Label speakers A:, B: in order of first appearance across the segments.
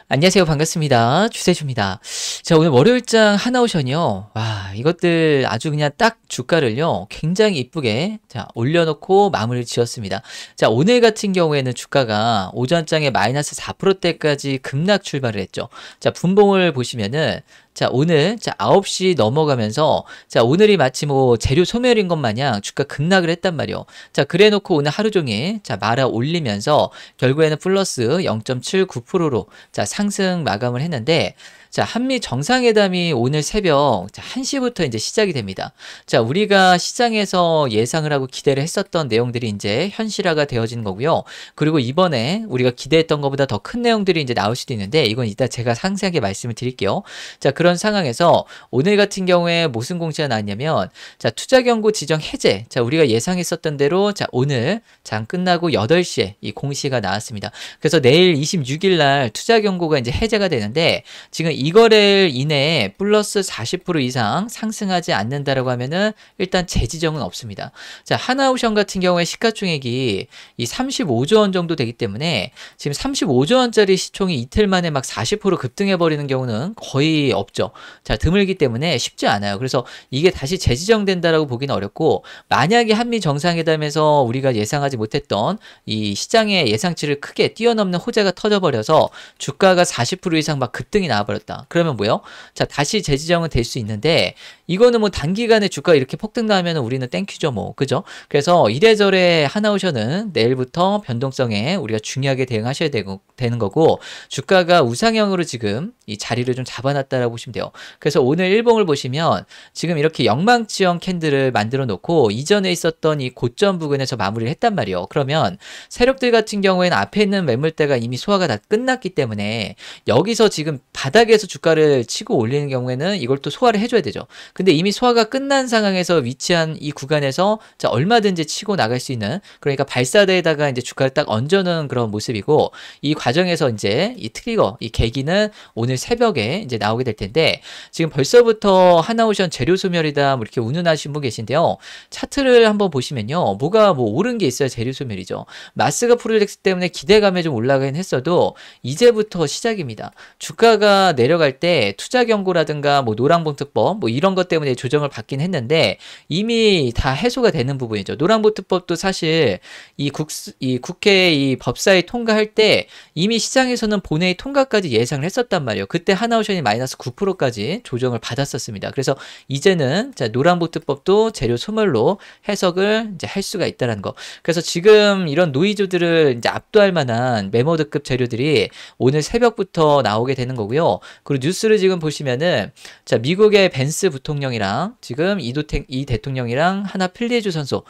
A: 안녕하세요. 반갑습니다. 주세주입니다. 자, 오늘 월요일장 하나오션이요. 와, 이것들 아주 그냥 딱 주가를요, 굉장히 이쁘게, 자, 올려놓고 마무리를 지었습니다. 자, 오늘 같은 경우에는 주가가 오전장에 마이너스 4%대까지 급락 출발을 했죠. 자, 분봉을 보시면은, 자, 오늘, 자, 9시 넘어가면서, 자, 오늘이 마치 뭐 재료 소멸인 것 마냥 주가 급락을 했단 말이요. 자, 그래 놓고 오늘 하루 종일, 자, 말아 올리면서, 결국에는 플러스 0.79%로, 자, 상승 마감을 했는데, 자, 한미 정상회담이 오늘 새벽 1시부터 이제 시작이 됩니다. 자, 우리가 시장에서 예상을 하고 기대를 했었던 내용들이 이제 현실화가 되어진 거고요. 그리고 이번에 우리가 기대했던 것보다 더 큰 내용들이 이제 나올 수도 있는데, 이건 이따 제가 상세하게 말씀을 드릴게요. 자, 그런 상황에서 오늘 같은 경우에 무슨 공시가 나왔냐면, 자, 투자경고 지정 해제. 자, 우리가 예상했었던 대로, 자, 오늘 장 끝나고 8시에 이 공시가 나왔습니다. 그래서 내일 26일 날 투자경고가 이제 해제가 되는데, 지금 이거를 이내에 플러스 40% 이상 상승하지 않는다라고 하면은 일단 재지정은 없습니다. 자, 하나오션 같은 경우에 시가총액이 이 35조 원 정도 되기 때문에 지금 35조 원짜리 시총이 이틀 만에 막 40% 급등해버리는 경우는 거의 없죠. 자, 드물기 때문에 쉽지 않아요. 그래서 이게 다시 재지정된다라고 보기는 어렵고, 만약에 한미 정상회담에서 우리가 예상하지 못했던 이 시장의 예상치를 크게 뛰어넘는 호재가 터져버려서 주가가 40% 이상 막 급등이 나와버렸다. 그러면 뭐요? 자, 다시 재지정은 될 수 있는데, 이거는 뭐 단기간에 주가가 이렇게 폭등 나면 우리는 땡큐죠, 뭐. 그죠? 그래서 이래저래 하나오션은 내일부터 변동성에 우리가 중요하게 대응하셔야 되는 거고, 주가가 우상향으로 지금 이 자리를 좀 잡아놨다라고 보시면 돼요. 그래서 오늘 일봉을 보시면 지금 이렇게 영망지형 캔들을 만들어 놓고 이전에 있었던 이 고점 부근에서 마무리를 했단 말이에요. 그러면 세력들 같은 경우에는 앞에 있는 매물대가 이미 소화가 다 끝났기 때문에 여기서 지금 바닥에서 주가를 치고 올리는 경우에는 이걸 또 소화를 해줘야 되죠. 근데 이미 소화가 끝난 상황에서 위치한 이 구간에서 자, 얼마든지 치고 나갈 수 있는, 그러니까 발사대에다가 이제 주가를 딱 얹어놓은 그런 모습이고, 이 과정에서 이제 이 트리거, 이 계기는 오늘 새벽에 이제 나오게 될 텐데, 지금 벌써부터 하나오션 재료 소멸이다 뭐 이렇게 운운하신 분 계신데요. 차트를 한번 보시면요, 뭐가 뭐 오른 게 있어야 재료 소멸이죠. 마스가 프로젝트 때문에 기대감에 좀 올라가긴 했어도 이제부터 시작입니다. 주가가 내려갈 때 투자 경고라든가 뭐 노랑봉투법 뭐 이런 것 때문에 조정을 받긴 했는데 이미 다 해소가 되는 부분이죠. 노랑봉투법도 사실 이 국회 이 법사위 통과할 때 이미 시장에서는 본회의 통과까지 예상을 했었단 말이에요. 그때 하나오션이 마이너스 9%까지 조정을 받았었습니다. 그래서 이제는 자, 노랑봉투법도 재료 소멸로 해석을 이제 할 수가 있다는 거. 그래서 지금 이런 노이즈들을 이제 압도할 만한 메모드급 재료들이 오늘 새벽부터 나오게 되는 거고요. 그리고 뉴스를 지금 보시면은 자, 미국의 벤스 부통령이랑 지금 이 대통령이랑 하나 필리주 선수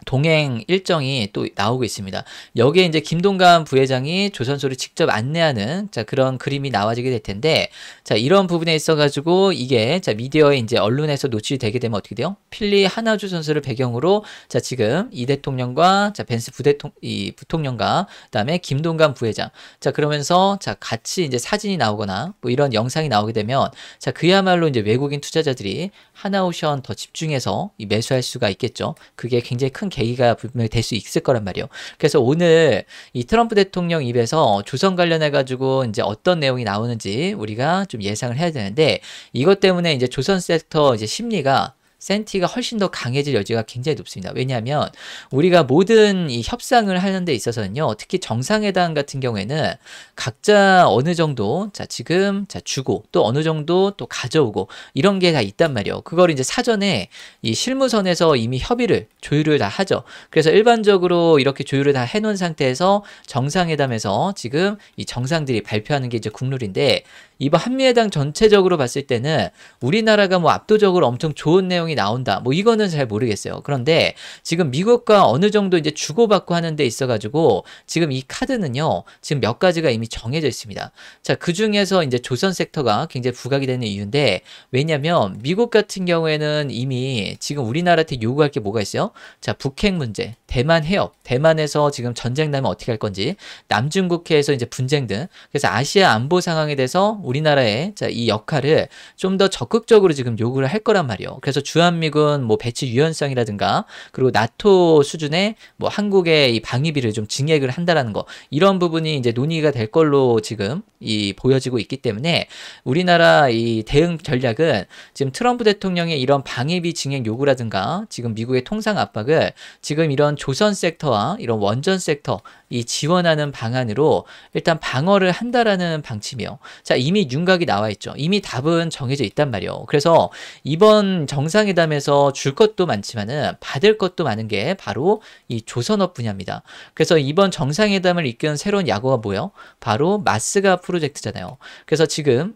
A: 동행 일정이 또 나오고 있습니다. 여기에 이제 김동관 부회장이 조선소를 직접 안내하는 자, 그런 그림이 나와지게 될 텐데, 자, 이런 부분에 있어가지고 이게 자, 미디어에 이제 언론에서 노출이 되게 되면 어떻게 돼요? 필리 하나주 선수를 배경으로 자, 지금 이 대통령과 자, 벤스 이 부통령과 그다음에 김동관 부회장 자, 그러면서 자, 같이 이제 사진이 나오거나 뭐 이런 영상이 나오게 되면 자, 그야말로 이제 외국인 투자자들이 하나오션 더 집중해서 매수할 수가 있겠죠. 그게 굉장히 큰 계기가 분명히 될 수 있을 거란 말이에요. 그래서 오늘 이 트럼프 대통령 입에서 조선 관련해 가지고 이제 어떤 내용이 나오는지 우리가 좀 예상을 해야 되는데, 이것 때문에 이제 조선 섹터 이제 심리가 센티가 훨씬 더 강해질 여지가 굉장히 높습니다. 왜냐하면 우리가 모든 이 협상을 하는 데 있어서는요, 특히 정상회담 같은 경우에는 각자 어느 정도 자, 지금 자, 주고 또 어느 정도 또 가져오고 이런 게 다 있단 말이에요. 그걸 이제 사전에 이 실무선에서 이미 조율을 다 하죠. 그래서 일반적으로 이렇게 조율을 다 해놓은 상태에서 정상회담에서 지금 이 정상들이 발표하는 게 이제 국룰인데, 이번 한미회담 전체적으로 봤을 때는 우리나라가 뭐 압도적으로 엄청 좋은 내용이 나온다, 뭐 이거는 잘 모르겠어요. 그런데 지금 미국과 어느 정도 이제 주고받고 하는 데 있어가지고 지금 이 카드는요, 지금 몇 가지가 이미 정해져 있습니다. 자, 그 중에서 이제 조선 섹터가 굉장히 부각이 되는 이유인데, 왜냐면 미국 같은 경우에는 이미 지금 우리나라한테 요구할 게 뭐가 있어요? 자, 북핵 문제, 대만 해협, 대만에서 지금 전쟁 나면 어떻게 할 건지, 남중국해에서 이제 분쟁 등, 그래서 아시아 안보 상황에 대해서 우리나라의 자, 이 역할을 좀 더 적극적으로 지금 요구를 할 거란 말이에요. 그래서 주한미군 뭐 배치 유연성이라든가 그리고 나토 수준의 뭐 한국의 이 방위비를 좀 증액을 한다라는 거 이런 부분이 이제 논의가 될 걸로 지금 이 보여지고 있기 때문에 우리나라 이 대응 전략은 지금 트럼프 대통령의 이런 방위비 증액 요구라든가 지금 미국의 통상 압박을 지금 이런 조선 섹터와 이런 원전 섹터 이 지원하는 방안으로 일단 방어를 한다라는 방침이요. 자, 이미 윤곽이 나와 있죠. 이미 답은 정해져 있단 말이에요. 그래서 이번 정상회담에서 줄 것도 많지만은 받을 것도 많은 게 바로 이 조선업 분야입니다. 그래서 이번 정상회담을 이끈 새로운 약어가 뭐예요? 바로 마스가 프로젝트잖아요. 그래서 지금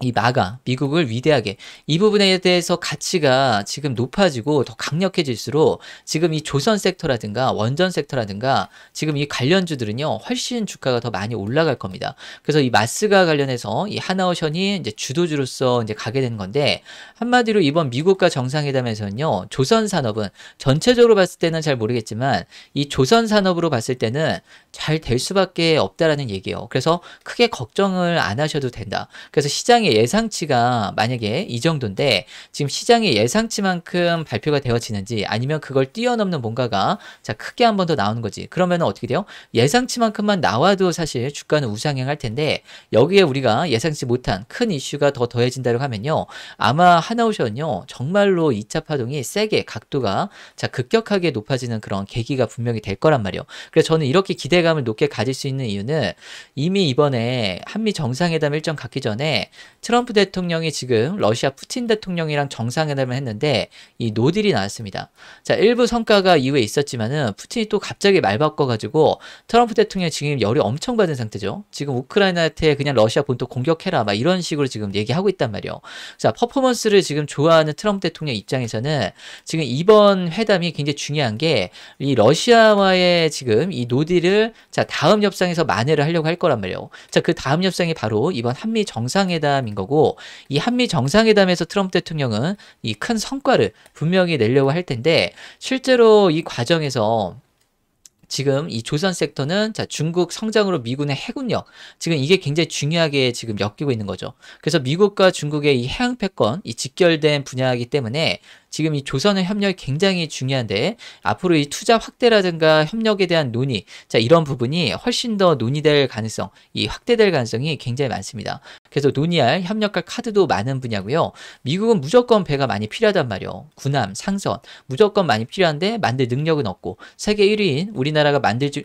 A: 이 마가 미국을 위대하게 이 부분에 대해서 가치가 지금 높아지고 더 강력해질수록 지금 이 조선 섹터라든가 원전 섹터라든가 지금 이 관련주들은요 훨씬 주가가 더 많이 올라갈 겁니다. 그래서 이 마스가 관련해서 이 하나오션이 이제 주도주로서 이제 가게 되는 건데 한마디로 이번 미국과 정상회담에서는요 조선 산업은 전체적으로 봤을 때는 잘 모르겠지만 이 조선 산업으로 봤을 때는 잘 될 수밖에 없다라는 얘기예요. 그래서 크게 걱정을 안 하셔도 된다. 그래서 시장의 예상치가 만약에 이 정도인데 지금 시장의 예상치만큼 발표가 되어지는지 아니면 그걸 뛰어넘는 뭔가가 자 크게 한 번 더 나오는 거지. 그러면 어떻게 돼요? 예상치만큼만 나와도 사실 주가는 우상향할 텐데 여기에 우리가 예상치 못한 큰 이슈가 더 더해진다고 하면요. 아마 하나오션은요. 정말로 2차 파동이 세게 각도가 자 급격하게 높아지는 그런 계기가 분명히 될 거란 말이에요. 그래서 저는 이렇게 기대감을 높게 가질 수 있는 이유는 이미 이번에 한미 정상회담 일정 갖기 전에 트럼프 대통령이 지금 러시아 푸틴 대통령이랑 정상회담을 했는데 이 노딜이 나왔습니다. 자, 일부 성과가 이후에 있었지만은 푸틴이 또 갑자기 말 바꿔가지고 트럼프 대통령이 지금 열이 엄청 받은 상태죠. 지금 우크라이나한테 그냥 러시아 본토 공격해라 막 이런 식으로 지금 얘기하고 있단 말이에요. 자, 퍼포먼스를 지금 좋아하는 트럼프 대통령 입장에서는 지금 이번 회담이 굉장히 중요한 게 이 러시아와의 지금 이 노딜을 자, 다음 협상에서 만회를 하려고 할 거란 말이에요. 자, 그 다음 협상이 바로 이번 한미 정상회담인 거고 이 한미 정상회담에서 트럼프 대통령은 이 큰 성과를 분명히 내려고 할 텐데 실제로 이 과정에서 지금 이 조선 섹터는 자 중국 성장으로 미군의 해군력 지금 이게 굉장히 중요하게 지금 엮이고 있는 거죠. 그래서 미국과 중국의 이 해양 패권 이 직결된 분야이기 때문에 지금 이 조선의 협력이 굉장히 중요한데 앞으로 이 투자 확대라든가 협력에 대한 논의 자 이런 부분이 훨씬 더 논의될 가능성 이 확대될 가능성이 굉장히 많습니다. 그래서 논의할 협력할 카드도 많은 분야고요. 미국은 무조건 배가 많이 필요하단 말이에요. 군함, 상선 무조건 많이 필요한데 만들 능력은 없고 세계 1위인 우리나라가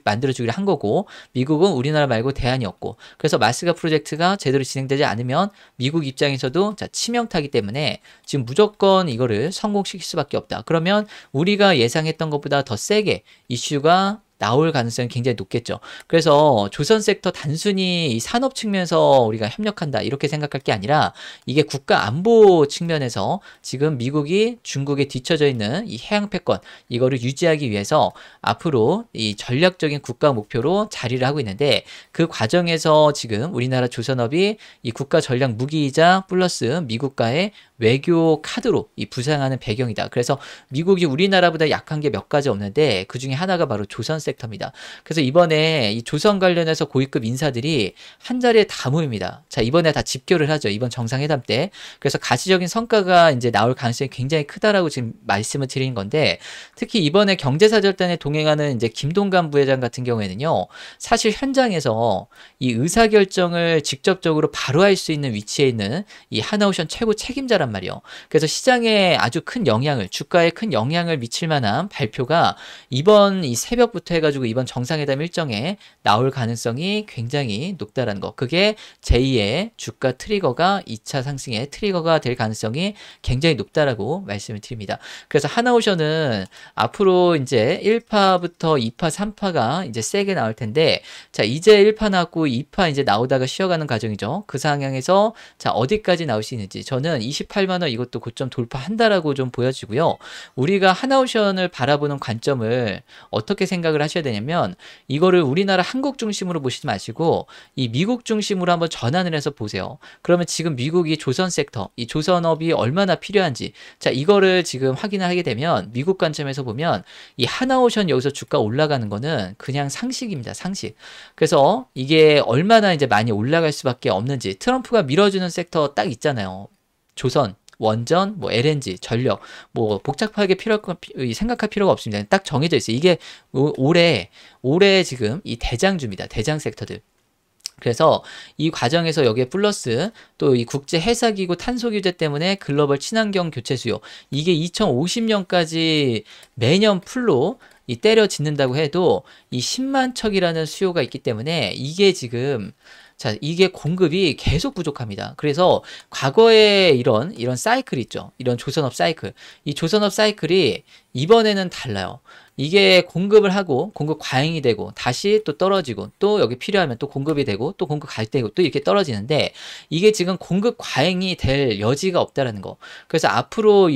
A: 만들어주기로 한 거고 미국은 우리나라 말고 대안이 없고 그래서 마스가 프로젝트가 제대로 진행되지 않으면 미국 입장에서도 자 치명타기 때문에 지금 무조건 이거를 성공시킬 수밖에 없다. 그러면 우리가 예상했던 것보다 더 세게 이슈가 나올 가능성이 굉장히 높겠죠. 그래서 조선 섹터 단순히 이 산업 측면에서 우리가 협력한다 이렇게 생각할 게 아니라 이게 국가 안보 측면에서 지금 미국이 중국에 뒤처져 있는 이 해양 패권 이거를 유지하기 위해서 앞으로 이 전략적인 국가 목표로 자리를 하고 있는데 그 과정에서 지금 우리나라 조선업이 이 국가 전략 무기이자 플러스 미국과의 외교 카드로 이 부상하는 배경이다. 그래서 미국이 우리나라보다 약한 게 몇 가지 없는데 그 중에 하나가 바로 조선 섹터입니다. 그래서 이번에 이 조선 관련해서 고위급 인사들이 한 자리에 다 모입니다. 자, 이번에 다 집결을 하죠. 이번 정상회담 때. 그래서 가시적인 성과가 이제 나올 가능성이 굉장히 크다라고 지금 말씀을 드리는 건데 특히 이번에 경제사절단에 동행하는 이제 김동관 부회장 같은 경우에는요. 사실 현장에서 이 의사결정을 직접적으로 바로 할 수 있는 위치에 있는 이 하나오션 최고 책임자란 말이에요. 그래서 시장에 아주 큰 영향을 주가에 큰 영향을 미칠 만한 발표가 이번 이 새벽부터 해가지고 이번 정상회담 일정에 나올 가능성이 굉장히 높다라는 거. 그게 제2의 주가 트리거가 2차 상승의 트리거가 될 가능성이 굉장히 높다라고 말씀을 드립니다. 그래서 하나오션은 앞으로 이제 1파부터 2파, 3파가 이제 세게 나올 텐데 자 이제 1파 나왔고 2파 이제 나오다가 쉬어가는 과정이죠. 그 상황에서 자 어디까지 나올 수 있는지 저는 28만 원 이것도 고점 돌파한다라고 좀 보여지고요. 우리가 하나오션을 바라보는 관점을 어떻게 생각을 하셔야 되냐면 이거를 우리나라 한국 중심으로 보시지 마시고 이 미국 중심으로 한번 전환을 해서 보세요. 그러면 지금 미국이 조선 섹터, 이 조선업이 얼마나 필요한지 자 이거를 지금 확인을 하게 되면 미국 관점에서 보면 이 하나오션 여기서 주가 올라가는 거는 그냥 상식입니다. 상식. 그래서 이게 얼마나 이제 많이 올라갈 수밖에 없는지 트럼프가 밀어주는 섹터 딱 있잖아요. 조선, 원전, 뭐 LNG, 전력, 뭐 복잡하게 생각할 필요가 없습니다. 딱 정해져 있어요. 이게 올해 지금 이 대장주입니다. 대장 섹터들. 그래서 이 과정에서 여기에 플러스 또 이 국제 해사기구 탄소 규제 때문에 글로벌 친환경 교체 수요, 이게 2050년까지 매년 풀로 이 때려짓는다고 해도 이 10만 척이라는 수요가 있기 때문에 이게 지금, 자, 이게 공급이 계속 부족합니다. 그래서 과거에 이런 사이클 있죠. 이런 조선업 사이클. 이 조선업 사이클이 이번에는 달라요. 이게 공급을 하고 공급 과잉이 되고 다시 또 떨어지고 또 여기 필요하면 또 공급이 되고 또 공급 갈 때고 또 이렇게 떨어지는데, 이게 지금 공급 과잉이 될 여지가 없다라는 거. 그래서 앞으로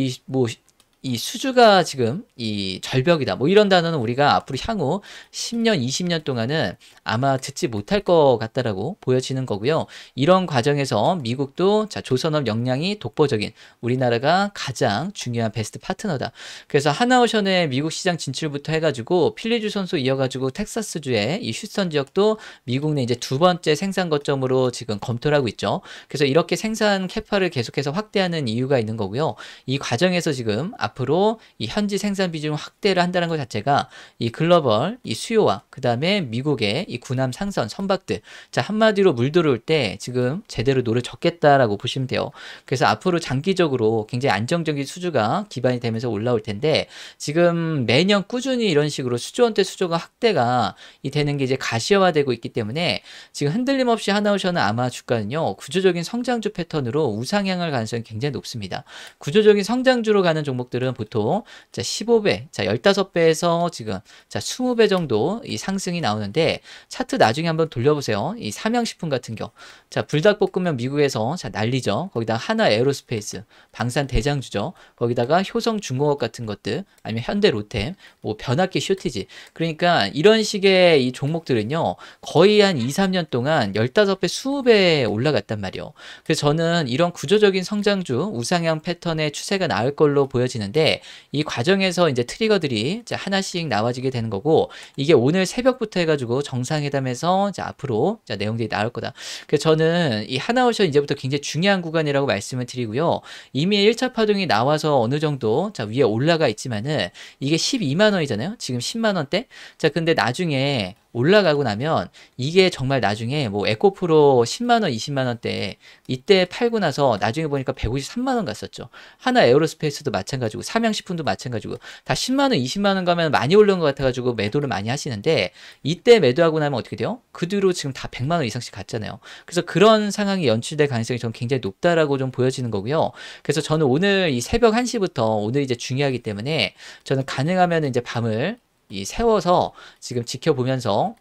A: 이 수주가 지금 이 절벽이다, 뭐 이런 단어는 우리가 앞으로 향후 10년, 20년 동안은 아마 듣지 못할 것 같다라고 보여지는 거고요. 이런 과정에서 미국도 자, 조선업 역량이 독보적인 우리나라가 가장 중요한 베스트 파트너다. 그래서 하나오션의 미국 시장 진출부터 해가지고 필리주 선수 이어가지고 텍사스주의 이 휴스턴 지역도 미국 내 이제 두 번째 생산 거점으로 지금 검토를 하고 있죠. 그래서 이렇게 생산 캐파를 계속해서 확대하는 이유가 있는 거고요. 이 과정에서 지금 앞으로 이 현지 생산 비중 확대를 한다는 것 자체가 이 글로벌 이 수요와 그 다음에 미국의 이 군함 상선 선박들, 자, 한마디로 물 들어올 때 지금 제대로 노를 젓겠다라고 보시면 돼요. 그래서 앞으로 장기적으로 굉장히 안정적인 수주가 기반이 되면서 올라올 텐데, 지금 매년 꾸준히 이런 식으로 수조원대 수조가 확대가 이 되는 게 이제 가시화되고 있기 때문에 지금 흔들림 없이 하나오션은 아마 주가는요 구조적인 성장주 패턴으로 우상향할 가능성이 굉장히 높습니다. 구조적인 성장주로 가는 종목들은 보통 자 15배, 자 15배에서 지금 자 20배 정도 이 상승이 나오는데, 차트 나중에 한번 돌려보세요. 이 삼양식품 같은 경우, 자 불닭볶음면 미국에서 자 난리죠. 거기다가 하나 에어로스페이스 방산 대장주죠. 거기다가 효성중공업 같은 것들, 아니면 현대 로템, 뭐 변압기 쇼티지. 그러니까 이런 식의 이 종목들은요 거의 한 2, 3년 동안 15배, 20배 올라갔단 말이에요. 그래서 저는 이런 구조적인 성장주 우상향 패턴의 추세가 나올 걸로 보여지는데, 이 과정에서 이제 트리거들이 이제 하나씩 나와지게 되는 거고, 이게 오늘 새벽부터 해가지고 정상회담에서 이제 앞으로 자 내용들이 나올 거다. 그래서 저는 이 하나오션 이제부터 굉장히 중요한 구간이라고 말씀을 드리고요. 이미 1차 파동이 나와서 어느 정도 자 위에 올라가 있지만은 이게 12만 원이잖아요. 지금 10만 원대. 자, 근데 나중에 올라가고 나면 이게 정말 나중에 뭐 에코프로 10만 원, 20만 원대 이때 팔고 나서 나중에 보니까 153만 원 갔었죠. 하나 에어로스페이스도 마찬가지고 삼양식품도 마찬가지고 다 10만 원, 20만 원 가면 많이 올라온 것 같아가지고 매도를 많이 하시는데, 이때 매도하고 나면 어떻게 돼요? 그 뒤로 지금 다 100만 원 이상씩 갔잖아요. 그래서 그런 상황이 연출될 가능성이 저는 굉장히 높다라고 좀 보여지는 거고요. 그래서 저는 오늘 이 새벽 1시부터 오늘 이제 중요하기 때문에 저는 가능하면 이제 밤을 이 세워서 지금 지켜보면서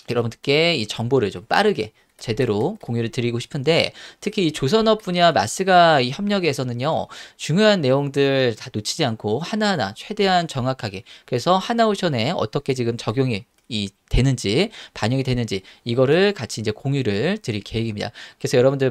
A: 여러분들께 이 정보를 좀 빠르게 제대로 공유를 드리고 싶은데, 특히 이 조선업 분야 마스가 이 협력에서는요 중요한 내용들 다 놓치지 않고 하나하나 최대한 정확하게, 그래서 하나오션에 어떻게 지금 적용이 되는지, 반영이 되는지 이거를 같이 이제 공유를 드릴 계획입니다. 그래서 여러분들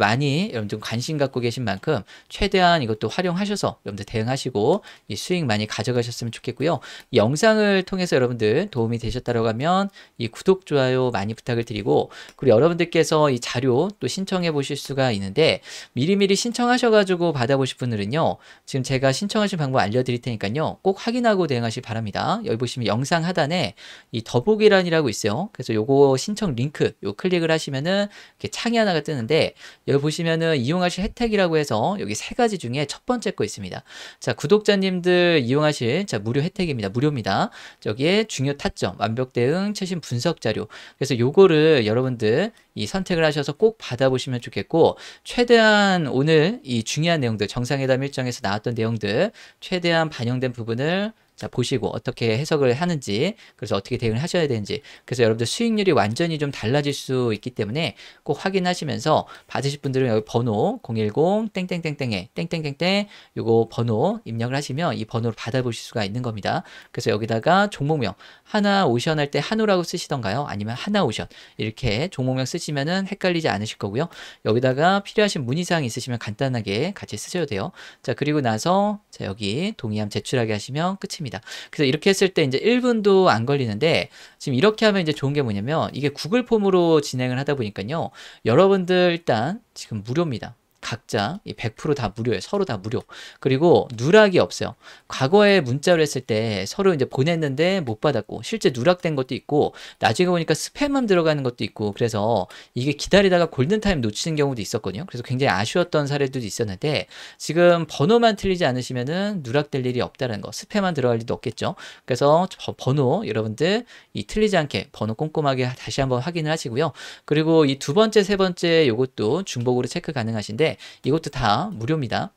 A: 관심 갖고 계신 만큼 최대한 이것도 활용하셔서 여러분들 대응하시고 이 수익 많이 가져가셨으면 좋겠고요. 이 영상을 통해서 여러분들 도움이 되셨다고 하면 이 구독, 좋아요 많이 부탁을 드리고, 그리고 여러분들께서 이 자료 또 신청해 보실 수가 있는데, 미리미리 신청하셔가지고 받아보실 분들은요 지금 제가 신청하신 방법 알려드릴 테니까요 꼭 확인하고 대응하시기 바랍니다. 여기 보시면 영상 하단에 이 더보기란이라고 있어요. 그래서 요거 신청 링크 요 클릭을 하시면은 이렇게 창이 하나가 뜨는데, 여기 보시면은 이용하실 혜택이라고 해서 여기 세 가지 중에 첫 번째 거 있습니다. 자, 구독자님들 이용하실 자 무료 혜택입니다. 무료입니다. 여기에 중요 타점, 완벽 대응, 최신 분석 자료. 그래서 요거를 여러분들 이 선택을 하셔서 꼭 받아보시면 좋겠고, 최대한 오늘 이 중요한 내용들, 정상회담 일정에서 나왔던 내용들 최대한 반영된 부분을 자 보시고 어떻게 해석을 하는지, 그래서 어떻게 대응을 하셔야 되는지, 그래서 여러분들 수익률이 완전히 좀 달라질 수 있기 때문에 꼭 확인하시면서, 받으실 분들은 여기 번호 010 땡땡땡땡에 땡땡땡땡 요거 번호 입력을 하시면 이 번호를 받아보실 수가 있는 겁니다. 그래서 여기다가 종목명 하나오션 할 때 한우라고 쓰시던가요? 아니면 하나오션 이렇게 종목명 쓰시면은 헷갈리지 않으실 거고요. 여기다가 필요하신 문의사항 있으시면 간단하게 같이 쓰셔도 돼요. 자, 그리고 나서 자 여기 동의함 제출하게 하시면 끝입니다. 그래서 이렇게 했을 때 이제 1분도 안 걸리는데, 지금 이렇게 하면 이제 좋은 게 뭐냐면 이게 구글 폼으로 진행을 하다 보니까요 여러분들 일단 지금 무료입니다. 각자 100% 다 무료예요. 서로 다 무료. 그리고 누락이 없어요. 과거에 문자로 했을 때 서로 이제 보냈는데 못 받았고 실제 누락된 것도 있고 나중에 보니까 스팸만 들어가는 것도 있고 그래서 이게 기다리다가 골든타임 놓치는 경우도 있었거든요. 그래서 굉장히 아쉬웠던 사례도 있었는데 지금 번호만 틀리지 않으시면은 누락될 일이 없다는 거, 스팸만 들어갈 일도 없겠죠. 그래서 번호 여러분들 이 틀리지 않게 번호 꼼꼼하게 다시 한번 확인을 하시고요. 그리고 이 두 번째, 세 번째 요것도 중복으로 체크 가능하신데 이것도 다 무료입니다.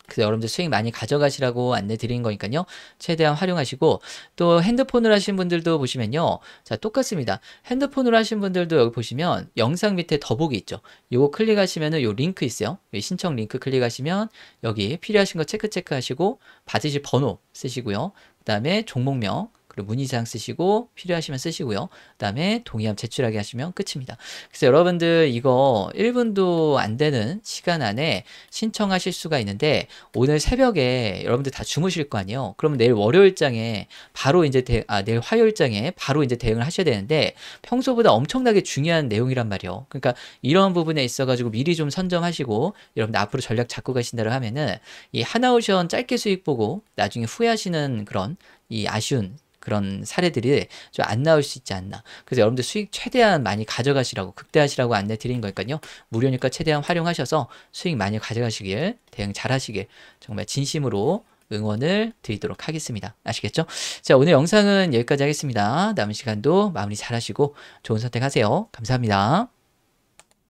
A: 그래서 여러분들 수익 많이 가져가시라고 안내 드리는 거니까요. 최대한 활용하시고 또 핸드폰으로 하신 분들도 보시면요. 자, 똑같습니다. 핸드폰으로 하신 분들도 여기 보시면 영상 밑에 더보기 있죠. 요거 클릭하시면은 요 링크 있어요. 요 신청 링크 클릭하시면 여기 필요하신 거 체크 하시고 받으실 번호 쓰시고요. 그다음에 종목명 그리고 문의사항 쓰시고 필요하시면 쓰시고요. 그다음에 동의함 제출하게 하시면 끝입니다. 그래서 여러분들 이거 1분도 안 되는 시간 안에 신청하실 수가 있는데 오늘 새벽에 여러분들 다 주무실 거 아니에요. 그러면 내일 월요일장에 바로 이제 내일 화요일장에 바로 이제 대응을 하셔야 되는데 평소보다 엄청나게 중요한 내용이란 말이에요. 그러니까 이런 부분에 있어 가지고 미리 좀 선점하시고 여러분들 앞으로 전략 잡고 가신다고 하면은 이 하나오션 짧게 수익 보고 나중에 후회하시는 그런 이 아쉬운 그런 사례들이 좀 안 나올 수 있지 않나. 그래서 여러분들 수익 최대한 많이 가져가시라고 극대화하시라고 안내 드리는 거니까요. 무료니까 최대한 활용하셔서 수익 많이 가져가시길 대응 잘 하시길 정말 진심으로 응원을 드리도록 하겠습니다. 아시겠죠? 자, 오늘 영상은 여기까지 하겠습니다. 남은 시간도 마무리 잘 하시고 좋은 선택하세요. 감사합니다.